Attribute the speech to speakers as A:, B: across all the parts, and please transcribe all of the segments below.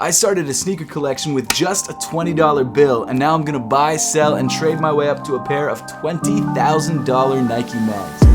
A: I started a sneaker collection with just a $20 bill, and now I'm gonna buy, sell, and trade my way up to a pair of $20,000 Nike Mags.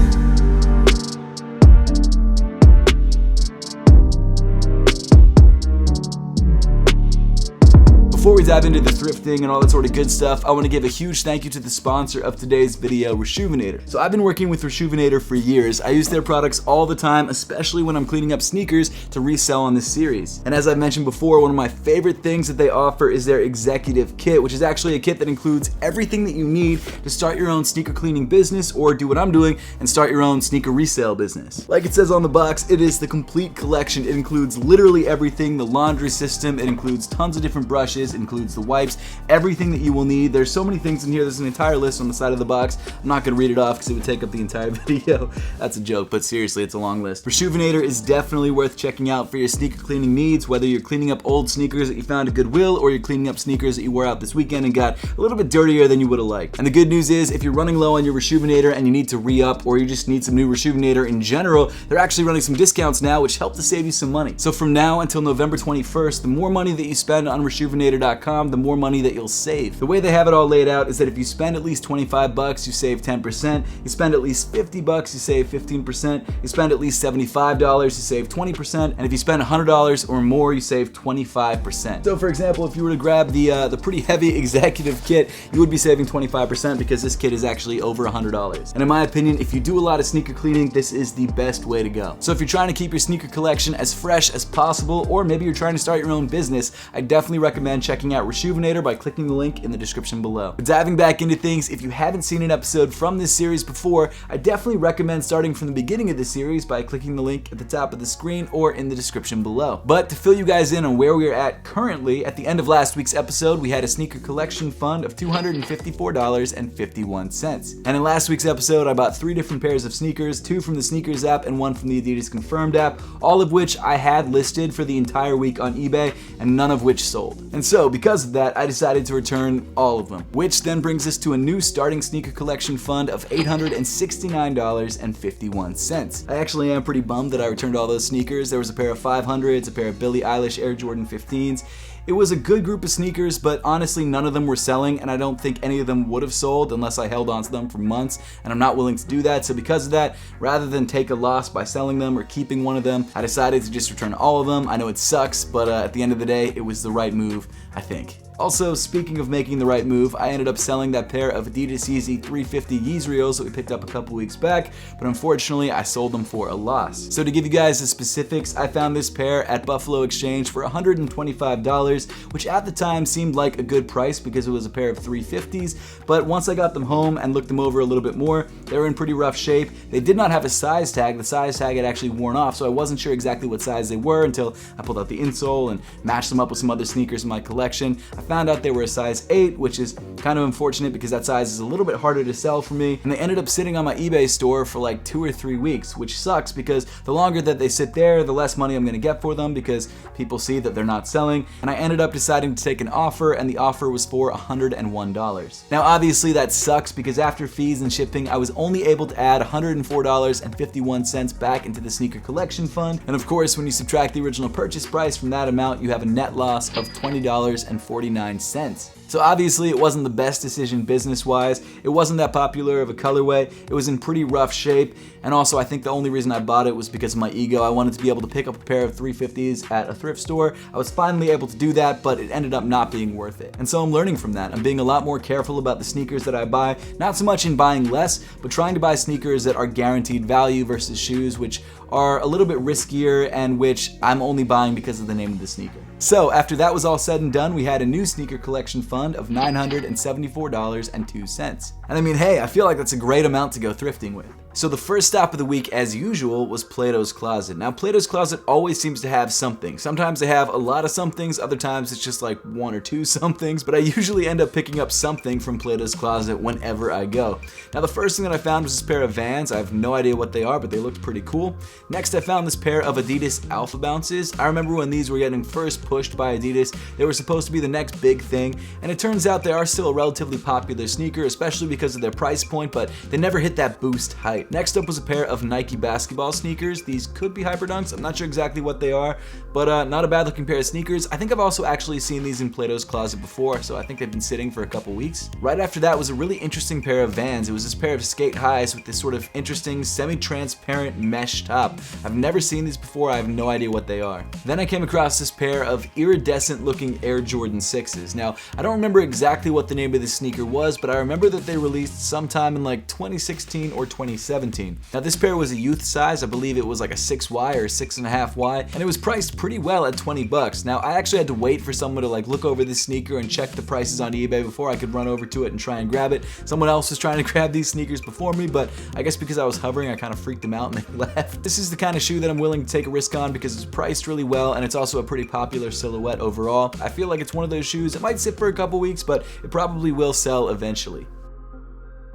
A: Before we dive into the thrifting and all that sort of good stuff, I want to give a huge thank you to the sponsor of today's video, Reshoevn8r. So I've been working with Reshoevn8r for years. I use their products all the time, especially when I'm cleaning up sneakers to resell on this series. And as I mentioned before, one of my favorite things that they offer is their executive kit, which is actually a kit that includes everything that you need to start your own sneaker cleaning business or do what I'm doing and start your own sneaker resale business. Like it says on the box, it is the complete collection. It includes literally everything, the laundry system, it includes tons of different brushes, includes the wipes, everything that you will need. There's so many things in here. There's an entire list on the side of the box. I'm not going to read it off because it would take up the entire video. That's a joke, but seriously, it's a long list. Reshoevn8r is definitely worth checking out for your sneaker cleaning needs, whether you're cleaning up old sneakers that you found at Goodwill or you're cleaning up sneakers that you wore out this weekend and got a little bit dirtier than you would have liked. And the good news is, if you're running low on your Reshoevn8r and you need to re-up, or you just need some new Reshoevn8r in general, they're actually running some discounts now, which help to save you some money. So from now until November 21st, the more money that you spend on Reshoevn8r.com, the more money that you'll save. The way they have it all laid out is that if you spend at least 25 bucks, you save 10%. You spend at least 50 bucks, you save 15%. You spend at least $75, you save 20%. And if you spend $100 or more, you save 25%. So for example, if you were to grab the pretty heavy executive kit, you would be saving 25% because this kit is actually over $100. And in my opinion, if you do a lot of sneaker cleaning, this is the best way to go. So if you're trying to keep your sneaker collection as fresh as possible, or maybe you're trying to start your own business, I definitely recommend checking out Reshoevn8r by clicking the link in the description below. But diving back into things, if you haven't seen an episode from this series before, I definitely recommend starting from the beginning of the series by clicking the link at the top of the screen or in the description below. But to fill you guys in on where we are at currently, at the end of last week's episode, we had a sneaker collection fund of $254.51. And in last week's episode, I bought 3 different pairs of sneakers, 2 from the Sneakers app and 1 from the Adidas Confirmed app, all of which I had listed for the entire week on eBay and none of which sold. And so because of that, I decided to return all of them, which then brings us to a new starting sneaker collection fund of $869.51. I actually am pretty bummed that I returned all those sneakers. There was a pair of 500s, a pair of Billie Eilish Air Jordan 15s. It was a good group of sneakers, but honestly none of them were selling, and I don't think any of them would have sold unless I held on to them for months, and I'm not willing to do that. So because of that, rather than take a loss by selling them or keeping one of them, I decided to just return all of them. I know it sucks, but at the end of the day, it was the right move, I think. Also, speaking of making the right move, I ended up selling that pair of Adidas Yeezy 350 Yeezreels that we picked up a couple weeks back, but unfortunately I sold them for a loss. So to give you guys the specifics, I found this pair at Buffalo Exchange for $125, which at the time seemed like a good price because it was a pair of 350s, but once I got them home and looked them over a little bit more, they were in pretty rough shape. They did not have a size tag. The size tag had actually worn off, so I wasn't sure exactly what size they were until I pulled out the insole and matched them up with some other sneakers in my collection. I found out they were a size 8, which is kind of unfortunate because that size is a little bit harder to sell for me, and they ended up sitting on my eBay store for like 2 or 3 weeks, which sucks because the longer that they sit there, the less money I'm going to get for them because people see that they're not selling, and I ended up deciding to take an offer, and the offer was for $101. Now obviously that sucks because after fees and shipping, I was only able to add $104.51 back into the sneaker collection fund, and of course when you subtract the original purchase price from that amount, you have a net loss of $20.49. So obviously it wasn't the best decision business-wise. It wasn't that popular of a colorway. It was in pretty rough shape, and also I think the only reason I bought it was because of my ego. I wanted to be able to pick up a pair of 350s at a thrift store. I was finally able to do that, but it ended up not being worth it. And so I'm learning from that. I'm being a lot more careful about the sneakers that I buy, not so much in buying less, but trying to buy sneakers that are guaranteed value versus shoes which are a little bit riskier and which I'm only buying because of the name of the sneaker. So after that was all said and done, we had a new sneaker collection fund of $974.02. And I mean, hey, I feel like that's a great amount to go thrifting with. So the first stop of the week, as usual, was Plato's Closet. Now, Plato's Closet always seems to have something. Sometimes they have a lot of somethings, other times it's just like 1 or 2 somethings, but I usually end up picking up something from Plato's Closet whenever I go. Now, the first thing that I found was this pair of Vans. I have no idea what they are, but they looked pretty cool. Next, I found this pair of Adidas Alpha Bounces. I remember when these were getting first pushed by Adidas, they were supposed to be the next big thing, and it turns out they are still a relatively popular sneaker, especially because of their price point, but they never hit that boost hype. tight. Next up was a pair of Nike basketball sneakers. These could be Hyperdunks. I'm not sure exactly what they are, but not a bad looking pair of sneakers. I think I've also actually seen these in Plato's Closet before, so I think they've been sitting for a couple weeks. Right after that was a really interesting pair of Vans. It was this pair of skate highs with this sort of interesting semi-transparent mesh top. I've never seen these before. I have no idea what they are. Then I came across this pair of iridescent looking Air Jordan 6s. Now, I don't remember exactly what the name of this sneaker was, but I remember that they released sometime in like 2016 or 2017. Now, this pair was a youth size. I believe it was like a 6Y or 6.5Y, and it was priced pretty well at 20 bucks. Now, I actually had to wait for someone to like look over this sneaker and check the prices on eBay before I could run over to it and try and grab it. Someone else was trying to grab these sneakers before me, but I guess because I was hovering, I kind of freaked them out and they left. This is the kind of shoe that I'm willing to take a risk on because it's priced really well and it's also a pretty popular silhouette overall. I feel like it's one of those shoes that might sit for a couple weeks, but it probably will sell eventually.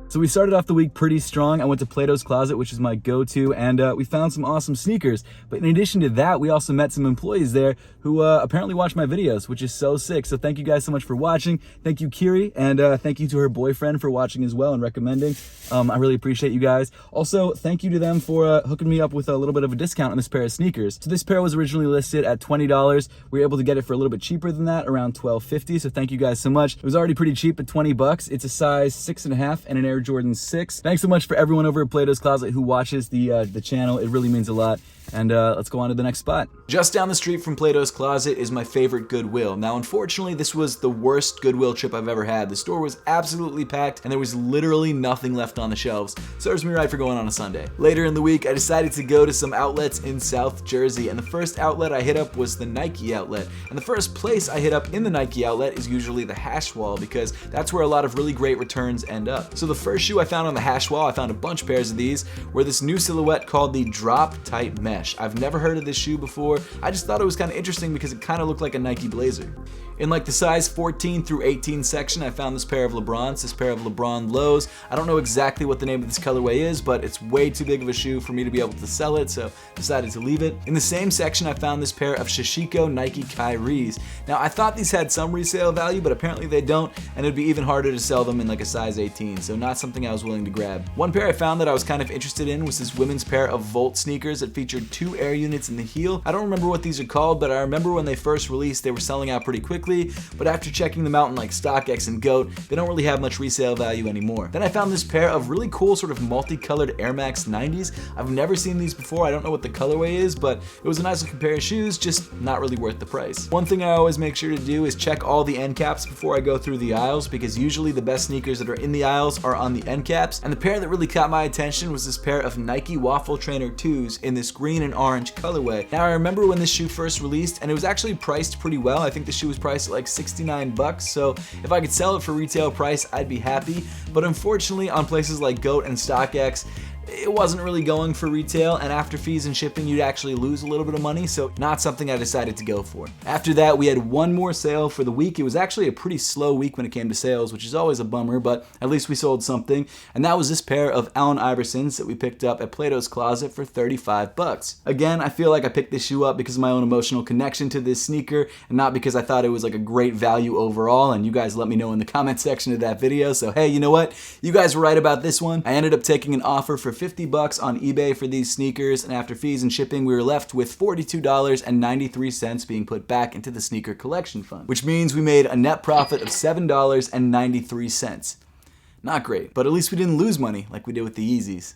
A: So we started off the week pretty strong. I went to Plato's Closet, which is my go-to, and we found some awesome sneakers. But in addition to that, we also met some employees there who apparently watch my videos, which is so sick. So thank you guys so much for watching. Thank you, Kiri, and thank you to her boyfriend for watching as well and recommending. I really appreciate you guys. Also, thank you to them for hooking me up with a little bit of a discount on this pair of sneakers. So this pair was originally listed at $20. We were able to get it for a little bit cheaper than that, around $12.50. So thank you guys so much. It was already pretty cheap at 20 bucks. It's a size 6.5 and an Air Jordan 6. Thanks so much for everyone over at Plato's Closet who watches the channel. It really means a lot. And let's go on to the next spot. Just down the street from Plato's Closet is my favorite Goodwill. Now, unfortunately, this was the worst Goodwill trip I've ever had. The store was absolutely packed, and there was literally nothing left on the shelves. Serves me right for going on a Sunday. Later in the week, I decided to go to some outlets in South Jersey, and the first outlet I hit up was the Nike outlet. And the first place I hit up in the Nike outlet is usually the hash wall, because that's where a lot of really great returns end up. So the first shoe I found on the hash wall, I found a bunch of pairs of these, were this new silhouette called the Drop Type Mesh. I've never heard of this shoe before. I just thought it was kind of interesting because it kind of looked like a Nike blazer. In like the size 14 through 18 section, I found this pair of LeBrons, this pair of LeBron lows. I don't know exactly what the name of this colorway is, but it's way too big of a shoe for me to be able to sell it, so decided to leave it. In the same section, I found this pair of Shishiko Nike Kyries. Now, I thought these had some resale value, but apparently they don't, and it'd be even harder to sell them in like a size 18, so not something I was willing to grab. One pair I found that I was kind of interested in was this women's pair of Volt sneakers that featured 2 air units in the heel. I don't remember what these are called, but I remember when they first released, they were selling out pretty quickly, but after checking them out in like StockX and GOAT, they don't really have much resale value anymore. Then I found this pair of really cool sort of multicolored Air Max 90s. I've never seen these before. I don't know what the colorway is, but it was a nice looking pair of shoes, just not really worth the price. One thing I always make sure to do is check all the end caps before I go through the aisles, because usually the best sneakers that are in the aisles are on the end caps. And the pair that really caught my attention was this pair of Nike Waffle Trainer 2s in this green and orange colorway. Now, I remember when this shoe first released, and it was actually priced pretty well. I think the shoe was priced at like 69 bucks, so if I could sell it for retail price, I'd be happy. But unfortunately, on places like GOAT and StockX, it wasn't really going for retail, and after fees and shipping, you'd actually lose a little bit of money, so not something I decided to go for. After that, we had one more sale for the week. It was actually a pretty slow week when it came to sales, which is always a bummer, but at least we sold something, and that was this pair of Allen Iversons that we picked up at Plato's Closet for 35 bucks. Again, I feel like I picked this shoe up because of my own emotional connection to this sneaker, and not because I thought it was like a great value overall, and you guys let me know in the comment section of that video, so hey, you know what? You guys were right about this one. I ended up taking an offer for 50 bucks on eBay for these sneakers, and after fees and shipping, we were left with $42.93 being put back into the sneaker collection fund, which means we made a net profit of $7.93. Not great, but at least we didn't lose money like we did with the Yeezys.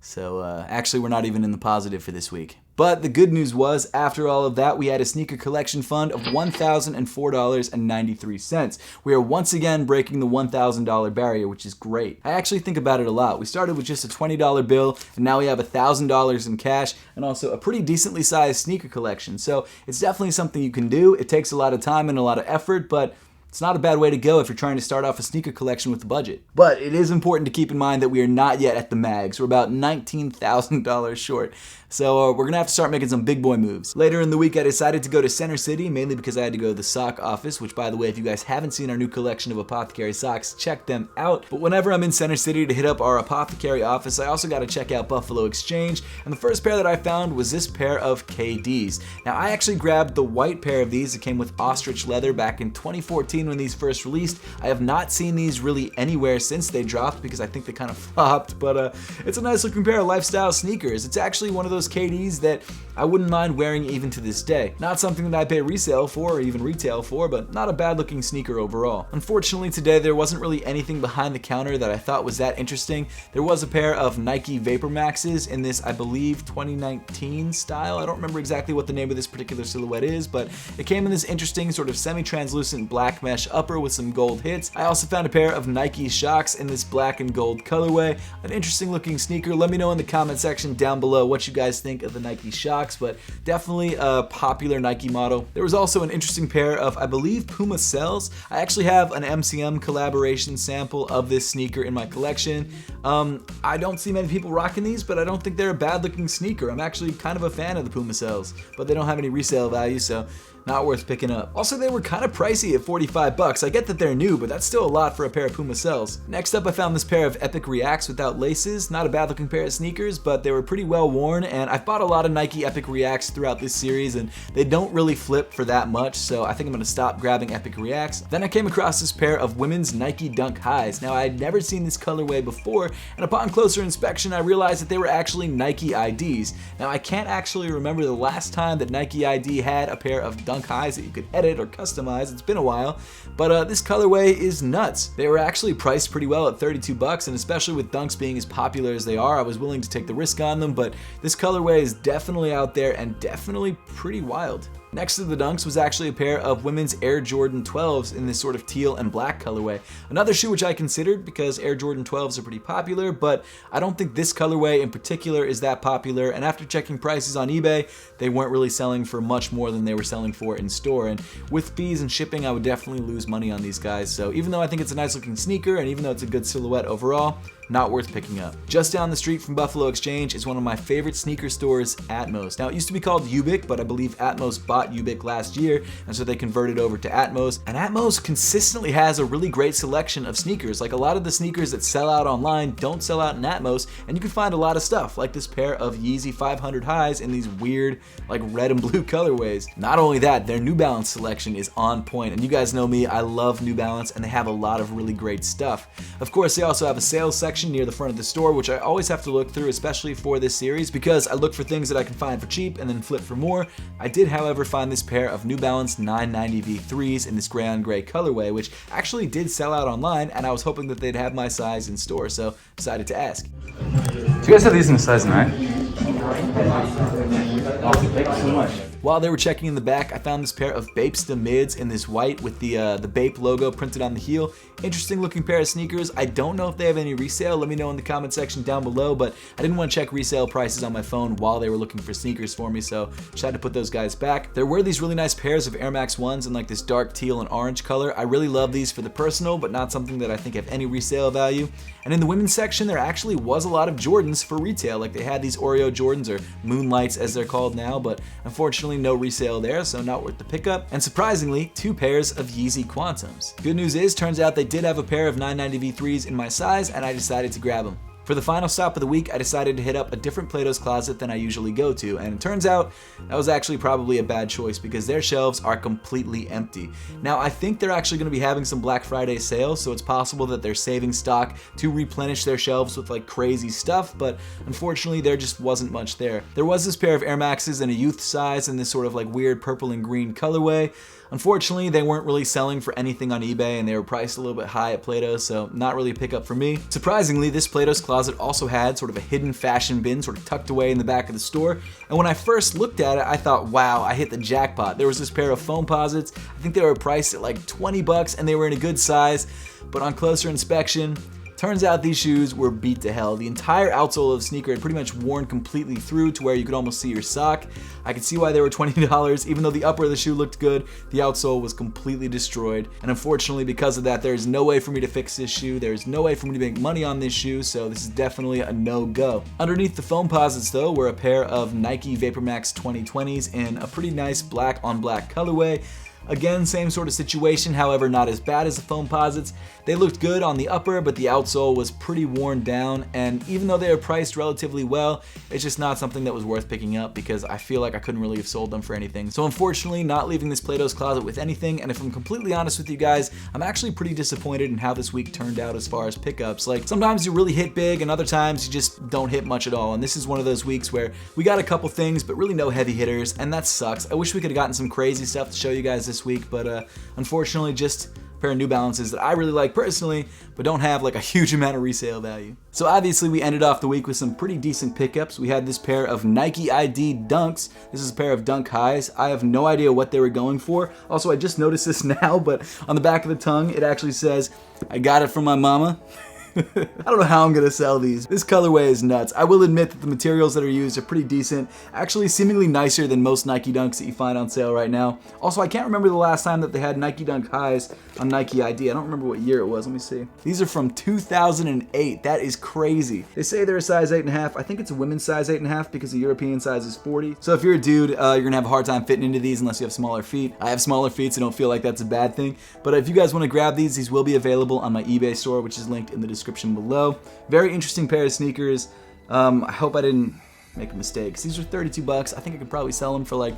A: So actually, we're not even in the positive for this week. But the good news was, after all of that, we had a sneaker collection fund of $1,004.93. We are once again breaking the $1,000 barrier, which is great. I actually think about it a lot. We started with just a $20 bill, and now we have $1,000 in cash, and also a pretty decently sized sneaker collection. So it's definitely something you can do. It takes a lot of time and a lot of effort, but it's not a bad way to go if you're trying to start off a sneaker collection with a budget. But it is important to keep in mind that we are not yet at the mags. We're about $19,000 short. So we're gonna have to start making some big boy moves. Later in the week, I decided to go to Center City, mainly because I had to go to the sock office, which, by the way, if you guys haven't seen our new collection of Apothecary socks, check them out. But whenever I'm in Center City to hit up our Apothecary office, I also gotta check out Buffalo Exchange, and the first pair that I found was this pair of KDs. Now, I actually grabbed the white pair of these that came with ostrich leather back in 2014 when these first released. I have not seen these really anywhere since they dropped because I think they kind of flopped, but it's a nice looking pair of lifestyle sneakers. It's actually one of those KDs that I wouldn't mind wearing even to this day. Not something that I pay resale for or even retail for, but not a bad looking sneaker overall. Unfortunately today there wasn't really anything behind the counter that I thought was that interesting. There was a pair of Nike Vapor Maxes in this, I believe, 2019 style. I don't remember exactly what the name of this particular silhouette is, but it came in this interesting sort of semi-translucent black mesh upper with some gold hits. I also found a pair of Nike Shox in this black and gold colorway. An interesting looking sneaker. Let me know in the comment section down below what you guys think of the Nike Shox, but definitely a popular Nike model. There was also an interesting pair of, I believe, Puma Cells. I actually have an MCM collaboration sample of this sneaker in my collection. I don't see many people rocking these, but I don't think they're a bad looking sneaker. I'm actually kind of a fan of the Puma Cells, but they don't have any resale value, so not worth picking up. Also, they were kind of pricey at 45 bucks. I get that they're new, but that's still a lot for a pair of Puma Cells. Next up, I found this pair of Epic Reacts without laces. Not a bad looking pair of sneakers, but they were pretty well worn, and I've bought a lot of Nike Epic Reacts throughout this series, and they don't really flip for that much, so I think I'm gonna stop grabbing Epic Reacts. Then I came across this pair of women's Nike Dunk Highs. Now, I had never seen this colorway before, and upon closer inspection, I realized that they were actually Nike IDs. Now, I can't actually remember the last time that Nike ID had a pair of Dunk Highs that you could edit or customize. It's been a while, but this colorway is nuts. They were actually priced pretty well at 32 bucks, and especially with Dunks being as popular as they are, I was willing to take the risk on them, but this colorway is definitely out there and definitely pretty wild. Next to the Dunks was actually a pair of women's Air Jordan 12s in this sort of teal and black colorway. Another shoe which I considered because Air Jordan 12s are pretty popular, but I don't think this colorway in particular is that popular, and after checking prices on eBay, they weren't really selling for much more than they were selling for in store, and with fees and shipping, I would definitely lose money on these guys, so even though I think it's a nice looking sneaker, and even though it's a good silhouette overall, not worth picking up. Just down the street from Buffalo Exchange is one of my favorite sneaker stores, Atmos. Now, it used to be called Ubik, but I believe Atmos bought Ubik last year, and so they converted over to Atmos. And Atmos consistently has a really great selection of sneakers. Like, a lot of the sneakers that sell out online don't sell out in Atmos, and you can find a lot of stuff, like this pair of Yeezy 500 highs in these weird, like, red and blue colorways. Not only that, their New Balance selection is on point, and you guys know me, I love New Balance, and they have a lot of really great stuff. Of course, they also have a sales section near the front of the store, which I always have to look through, especially for this series, because I look for things that I can find for cheap and then flip for more. I did, however, find this pair of New Balance 990 V3s in this gray on gray colorway, which actually did sell out online, and I was hoping that they'd have my size in store, so decided to ask.
B: Do you guys have these in a size 9? Thank you so much.
A: While they were checking in the back, I found this pair of Bapesta mids in this white with the Bape logo printed on the heel. Interesting looking pair of sneakers. I don't know if they have any resale. Let me know in the comment section down below, but I didn't want to check resale prices on my phone while they were looking for sneakers for me, so just had to put those guys back. There were these really nice pairs of Air Max 1s in like this dark teal and orange color. I really love these for the personal, but not something that I think have any resale value. And in the women's section, there actually was a lot of Jordans for retail. Like, they had these Oreo Jordans, or Moonlights as they're called now, but unfortunately no resale there, so not worth the pickup. And surprisingly, 2 pairs of Yeezy Quantums. Good news is, turns out they did have a pair of 990 V3s in my size, and I decided to grab them. For the final stop of the week, I decided to hit up a different Plato's Closet than I usually go to, and it turns out that was actually probably a bad choice because their shelves are completely empty. Now, I think they're actually going to be having some Black Friday sales, so it's possible that they're saving stock to replenish their shelves with like crazy stuff, but unfortunately there just wasn't much there. There was this pair of Air Maxes in a youth size in this sort of like weird purple and green colorway. Unfortunately, they weren't really selling for anything on eBay, and they were priced a little bit high at Plato's, so not really a pickup for me. Surprisingly, this Plato's Closet also had sort of a hidden fashion bin sort of tucked away in the back of the store, and when I first looked at it, I thought, wow, I hit the jackpot. There was this pair of foam posits. I think they were priced at like 20 bucks, and they were in a good size, but on closer inspection, Turns out these shoes were beat to hell. The entire outsole of the sneaker had pretty much worn completely through to where you could almost see your sock. I could see why they were $20. Even though the upper of the shoe looked good, the outsole was completely destroyed. And unfortunately, because of that, there's no way for me to fix this shoe. There's no way for me to make money on this shoe, so this is definitely a no-go. Underneath the foam posits, though, were a pair of Nike VaporMax 2020s in a pretty nice black on black colorway. Again, same sort of situation, however not as bad as the foam posits. They looked good on the upper, but the outsole was pretty worn down, and even though they were priced relatively well, it's just not something that was worth picking up because I feel like I couldn't really have sold them for anything. So unfortunately, not leaving this Plato's Closet with anything, and if I'm completely honest with you guys, I'm actually pretty disappointed in how this week turned out as far as pickups. Like, sometimes you really hit big, and other times you just don't hit much at all, and this is one of those weeks where we got a couple things, but really no heavy hitters, and that sucks. I wish we could have gotten some crazy stuff to show you guys this week, but unfortunately just a pair of New Balances that I really like personally, but don't have like a huge amount of resale value. So obviously we ended off the week with some pretty decent pickups. We had this pair of Nike ID Dunks. This is a pair of Dunk Highs. I have no idea what they were going for. Also, I just noticed this now, but on the back of the tongue, it actually says, "I got it from my mama." I don't know how I'm gonna sell these. This colorway is nuts. I will admit that the materials that are used are pretty decent, actually seemingly nicer than most Nike Dunks that you find on sale right now. Also, I can't remember the last time that they had Nike Dunk Highs on Nike ID. I don't remember what year it was. Let me see. These are from 2008. That is crazy. They say they're a size 8.5. I think it's a women's size 8.5 because the European size is 40. So if you're a dude, you're gonna have a hard time fitting into these unless you have smaller feet. I have smaller feet, so don't feel like that's a bad thing. But if you guys want to grab these will be available on my eBay store, which is linked in the description below. Very interesting pair of sneakers. I hope I didn't make a mistake. These are 32 bucks. I think I could probably sell them for like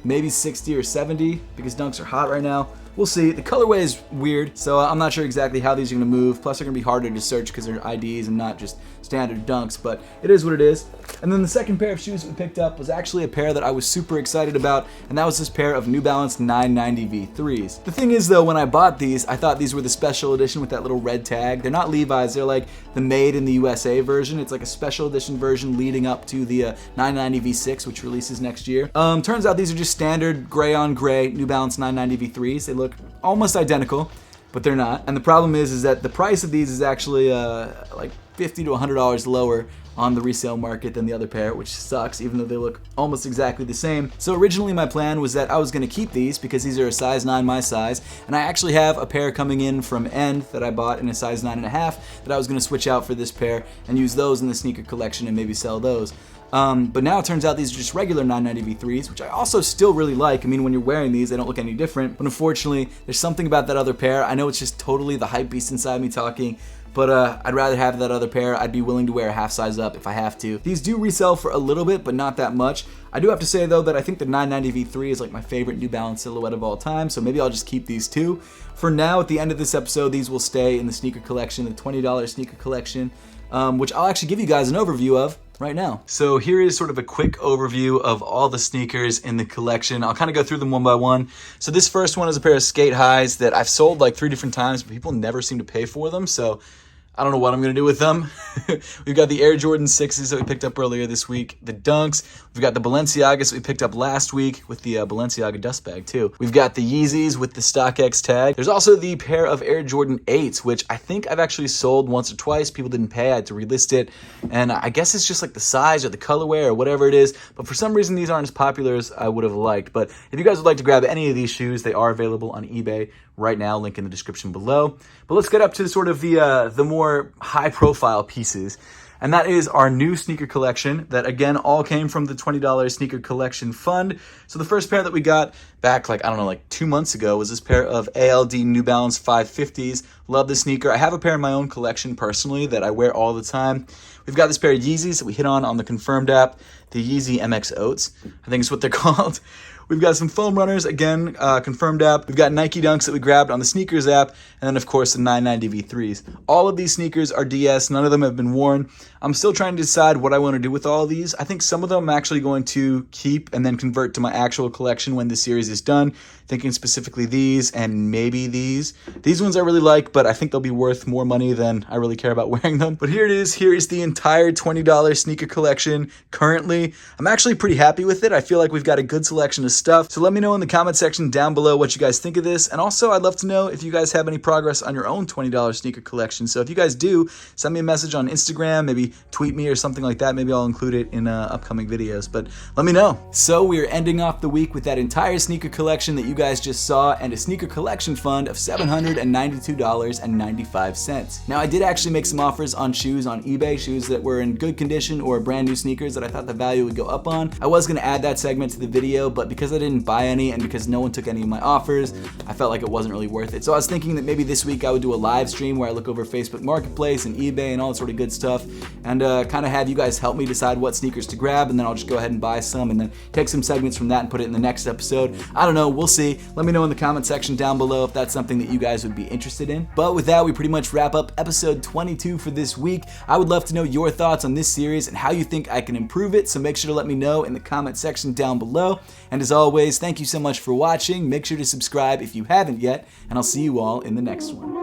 A: maybe 60 or 70 because Dunks are hot right now. We'll see. The colorway is weird, so I'm not sure exactly how these are going to move. Plus, they're going to be harder to search because they're IDs and not just standard Dunks, but it is what it is. And then the second pair of shoes we picked up was actually a pair that I was super excited about, and that was this pair of New Balance 990 V3s. The thing is, though, when I bought these, I thought these were the special edition with that little red tag. They're not Levi's. They're like the made in the USA version. It's like a special edition version leading up to the 990 V6, which releases next year. Turns out these are just standard gray on gray New Balance 990 V3s. They look almost identical, but they're not. And the problem is that the price of these is actually like $50 to $100 lower on the resale market than the other pair, which sucks, even though they look almost exactly the same. So originally my plan was that I was gonna keep these because these are a size 9 my size, and I actually have a pair coming in from End that I bought in a size 9.5 that I was gonna switch out for this pair and use those in the sneaker collection and maybe sell those. But now it turns out these are just regular 990 V3s, which I also still really like. I mean, when you're wearing these, they don't look any different. But unfortunately, there's something about that other pair. I know it's just totally the hype beast inside me talking, but I'd rather have that other pair. I'd be willing to wear a half size up if I have to. These do resell for a little bit, but not that much. I do have to say, though, that I think the 990 V3 is like my favorite New Balance silhouette of all time, so maybe I'll just keep these too. For now, at the end of this episode, these will stay in the sneaker collection, the $20 sneaker collection, which I'll actually give you guys an overview of right now. So here is sort of a quick overview of all the sneakers in the collection. I'll kind of go through them one by one. So this first one is a pair of skate highs that I've sold like 3 different times, but people never seem to pay for them, so I don't know what I'm going to do with them. We've got the Air Jordan 6s that we picked up earlier this week, the Dunks. We've got the Balenciagas that we picked up last week with the Balenciaga dust bag too. We've got the Yeezys with the StockX tag. There's also the pair of Air Jordan 8s, which I think I've actually sold once or twice. People didn't pay. I had to relist it. And I guess it's just like the size or the colorway or whatever it is. But for some reason, these aren't as popular as I would have liked. But if you guys would like to grab any of these shoes, they are available on eBay right now, link in the description below. But let's get up to sort of the more high-profile pieces, and that is our new sneaker collection that, again, all came from the $20 sneaker collection fund. So the first pair that we got back, like, I don't know, like 2 months ago was this pair of ALD New Balance 550s. Love the sneaker. I have a pair in my own collection personally that I wear all the time. We've got this pair of Yeezys that we hit on the Confirmed app, the Yeezy MX Oats, I think is what they're called. We've got some foam runners, again, Confirmed app. We've got Nike Dunks that we grabbed on the Sneakers app, and then, of course, the 990 V3s. All of these sneakers are DS. None of them have been worn. I'm still trying to decide what I want to do with all of these. I think some of them I'm actually going to keep and then convert to my actual collection when the series is done. Thinking specifically these and maybe these. These ones I really like, but I think they'll be worth more money than I really care about wearing them. But here it is. Here is the entire $20 sneaker collection currently. I'm actually pretty happy with it. I feel like we've got a good selection of stuff. So let me know in the comment section down below what you guys think of this. And also, I'd love to know if you guys have any progress on your own $20 sneaker collection. So if you guys do, send me a message on Instagram, maybe tweet me or something like that. Maybe I'll include it in upcoming videos, but let me know. So we are ending off the week with that entire sneaker collection that you guys just saw and a sneaker collection fund of $792.95. Now, I did actually make some offers on shoes on eBay, shoes that were in good condition or brand new sneakers that I thought the value would go up on. I was going to add that segment to the video, but because I didn't buy any and because no one took any of my offers, I felt like it wasn't really worth it. So I was thinking that maybe this week I would do a live stream where I look over Facebook Marketplace and eBay and all that sort of good stuff and kind of have you guys help me decide what sneakers to grab, and then I'll just go ahead and buy some and then take some segments from that and put it in the next episode. I don't know, we'll see. Let me know in the comment section down below if that's something that you guys would be interested in. But with that, we pretty much wrap up episode 22 for this week. I would love to know your thoughts on this series and how you think I can improve it, so make sure to let me know in the comment section down below. And as always, thank you so much for watching. Make sure to subscribe if you haven't yet, and I'll see you all in the next one.